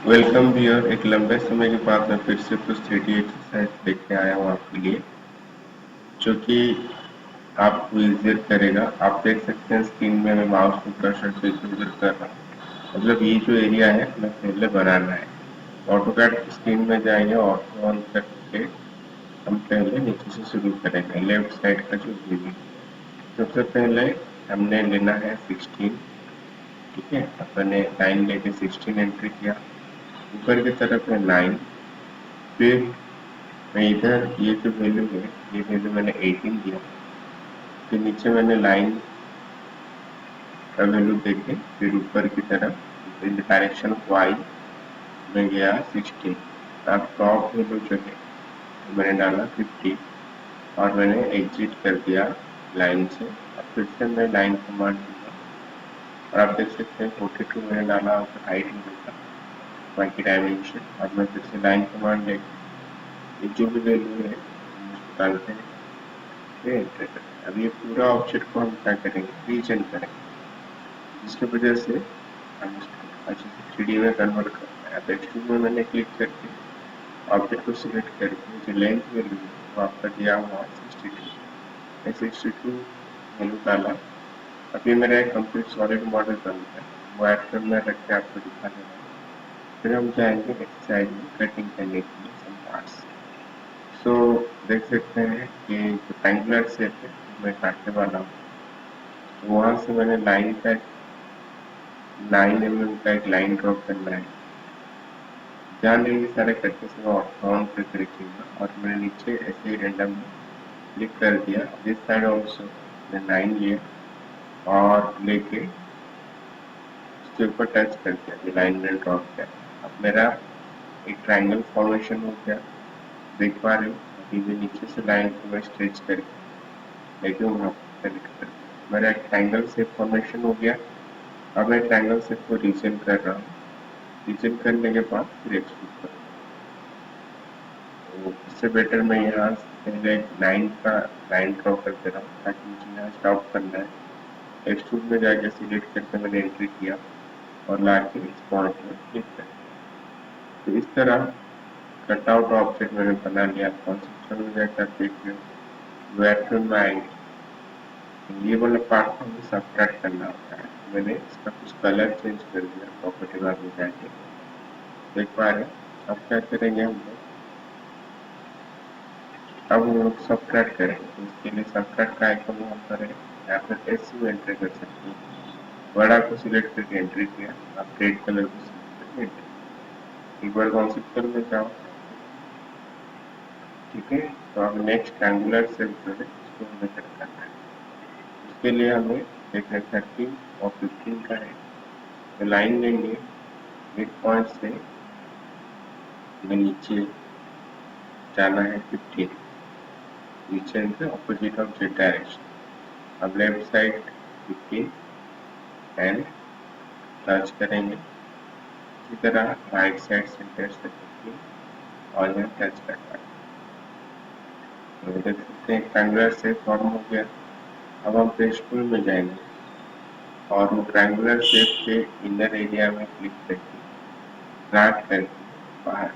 Welcome viewer. एक लंबे समय के बाद मैं फिर से कुछ 3D एक्सरसाइज लेके आया हूँ आपके लिए, जो कि आपको इजियर करेगा। आप देख सकते हैं स्क्रीन में मैं माउस को कर्सर से इधर उधर कर रहा हूँ। मतलब ये जो एरिया है हमें पहले बनाना है। ऑटोकैड की स्क्रीन में जाएंगे, ऑटो ऑन करके हम पहले नीचे से शुरू करेंगे। लेफ्ट साइड का जो व्यू है, सबसे पहले हमने लेना है 16। ठीक है, अपने लाइन लेके 16 एंट्री किया। ऊपर की तरफ है 9। फिर मैं इधर ये जो वैल्यू है, ये वैल्यू मैंने 18 दिया। फिर नीचे मैंने लाइन का वैल्यू देके फिर ऊपर की तरफ in the direction of Y में गया 16। अब टॉप वैल्यू जो है तो मैंने डाला 50 और मैंने एग्जिट कर दिया लाइन से। अब फिर से मैं लाइन कमांड दूंगा और आप देख सकते हैं 42 मैंने डाला और हाइट में देखा बाकी डायमेंशन। अब मैं फिर से लाइन कमांड लेके ये जो भी वैल्यू है हम उसको डालते हैं, फिर एंटर करते हैं। अब ये पूरा ऑब्जेक्ट को हम क्या करेंगे, रीजन करेंगे, जिसकी वजह से हम इसको अच्छे से 3D में कन्वर्ट करना है। अब एक्सट्रूड में मैंने क्लिक करके ऑब्जेक्ट को सिलेक्ट करके जो लेंथ वैल्यू है वो आपका दिया हुआ 62, मैं 62 वैल्यू डाला। अब ये मेरा एक कंप्लीट सॉलिड मॉडल बन गया। वो एक्टर में रख के आपको दिखा दे रहा हूँ। फिर हम जाएंगे एक्सरसाइज में कटिंग करने के लिए सम पार्ट्स। सो देख सकते हैं कि जो ट्रायंगुलर शेप है वो मैं काटने वाला हूँ। तो वहां से मैंने लाइन का 9 mm का एक लाइन ड्रॉ करना है। ध्यान देंगे सारे करते समय ऑन करके रखिएगा। और मैंने नीचे ऐसे ही रैंडम क्लिक कर दिया। दिस साइड ऑल्सो मैंने 9 लिया और लेके उसके ऊपर टच कर दिया, ये लाइन मैंने ड्रॉ किया। अब मेरा एक ट्रायंगल फॉर्मेशन हो गया, देख पा रहे हो। अभी भी नीचे से लाइन को मैं स्ट्रेच करके लेके वहां पर कनेक्ट कर दिया, मेरा एक ट्रायंगल शेप फॉर्मेशन हो गया। अब मैं ट्रायंगल शेप को रीजन कर रहा हूँ। रीजन करने के बाद फिर एक्सट्रूड करूँ। तो इससे बेटर मैं यहाँ पहले लाइन का लाइन ड्रॉ कर दे रहा हूँ ताकि मुझे यहाँ स्टॉप करना है। एक्सट्रूड में जाके सिलेक्ट करके मैंने एंट्री किया और ला के इस पॉइंट पर क्लिक कर दिया। तो इस तरह कटआउट ऑब्जेक्ट मैंने बना लिया। कॉन्सेप्चुअल में जाकर देख रहे हो, वेक्टर में आएंगे ये वाला पार्ट को हमें सबट्रैक्ट करना होता है। तो मैंने इसका कुछ कलर चेंज कर दिया प्रॉपर्टी बार में जाके, देख पा रहे हैं। अब क्या करेंगे हम लोग, अब हम लोग सबट्रैक्ट करेंगे। तो इसके लिए सबट्रैक्ट का आइकन वहां पर है, यहाँ पर एस में एंट्री कर सकते हैं। बड़ा को सिलेक्ट करके एंट्री किया, अब रेड कलर को सिलेक्ट करके एंट्री। एक बार कॉन्सेप्चुअल में जाओ, ठीक है। तो अब नेक्स्ट ट्रायंगुलर शेप जो है उसको हमें कट करना है। उसके लिए हमें देखना 13 और 15 का है। तो लाइन लेंगे मिड पॉइंट से हमें नीचे जाना है 15, नीचे entry opposite of Z direction. अब लेफ्ट साइड 15 एंड टच करेंगे। इसी तरह राइट साइड सेंटर से 15 और यहाँ टच करना है। तो देख सकते हैं ट्रायंगुलर शेप फॉर्म हो गया। अब हम पेज टूल में जाएंगे और वो ट्रायंगुलर शेप के इनर एरिया में क्लिक करके ड्रैग करके बाहर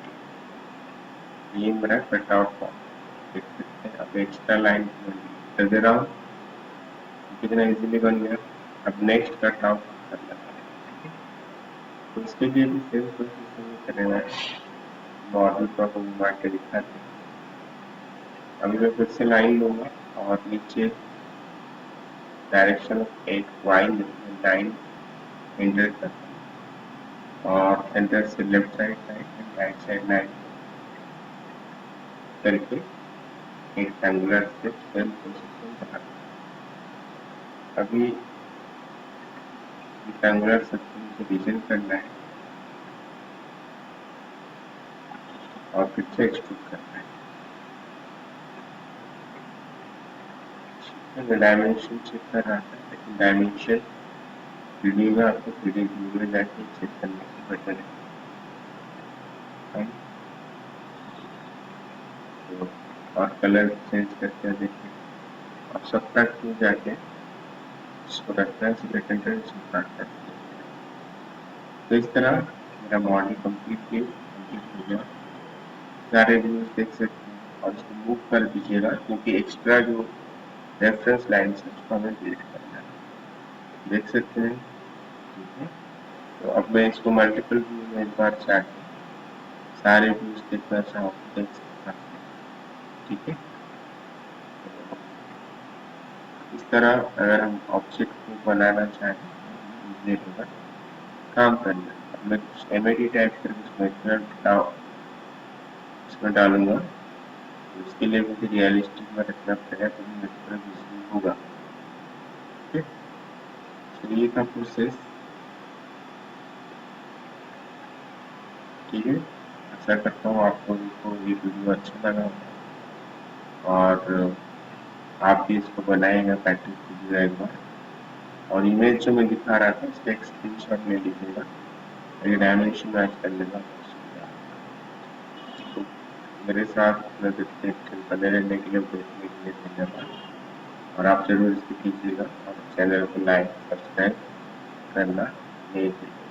ये मेरा कटआउट फॉर्म देख सकते हैं। अब एक्स्ट्रा लाइन कर दे रहा हूँ, कितना इजीली बन गया। अब नेक्स्ट कटआउट करना पड़ेगा, ठीक है। तो इसके लिए भी सेम प्रोसेस हमें करना है। मॉडल को आपको घुमा के दिखाते हैं। अभी मैं फिर से लाइन लूंगा और नीचे डायरेक्शन ऑफ एक वाई में 9 एंटर करता हूँ और सेंटर से left side 9 and right side 9 करके एक ट्रायंगुलर शेप सेम प्रोसेस में बनाता हूँ। अभी ट्रायंगुलर शेप को मुझे रीजन करना है और फिर से एक्सट्रूड करना है। डायमेंशन चेक कर रहा था, लेकिन डायमेंशन 3D में आपको 3D व्यू में जाके चेक करने से बेटर है। तो और कलर चेंज करके देखिए और सबट्रैक्ट में जाके इसको रखना है, सिलेक्ट एंटर सबट्रैक्ट करते हैं। तो इस तरह मेरा मॉडल कंप्लीट हो गया। सारे व्यूज देख सकते हैं और इसको मूव कर दीजिएगा क्योंकि एक्स्ट्रा जो रेफरेंस लाइन है उसको हमें डिलीट करना है। देख सकते हैं, ठीक है। तो अब मैं इसको मल्टीपल व्यू में एक बार चाह के सारे व्यूज देखना चाहूँ तो देख सकता हूँ, ठीक है। इस तरह अगर हम ऑब्जेक्ट को बनाना चाहें तो इजीली होगा काम करना। अब मैं कुछ एमएडी टाइप करके इसमें डालूंगा, तो इसके लिए मुझे रियलिस्टिक में रखना पड़ेगा तो नेचुरल विजिबल होगा, ठीक है। चलिए का प्रोसेस, ठीक है। आशा करता हूँ आपको ये वीडियो अच्छा लगा होगा और आप भी इसको बनाएगा, प्रैक्टिस कीजिएगा एक बार। और इमेज जो मैं दिखा रहा था इसका एक स्क्रीनशॉट ले लीजिएगा, ये डायमेंशन मैच कर लेगा। तो मेरे साथ बने रहने के लिए, देखने के लिए धन्यवाद। और आप जरूर इसे कीजिएगा और चैनल को लाइक सब्सक्राइब करना नहीं भूलिएगा।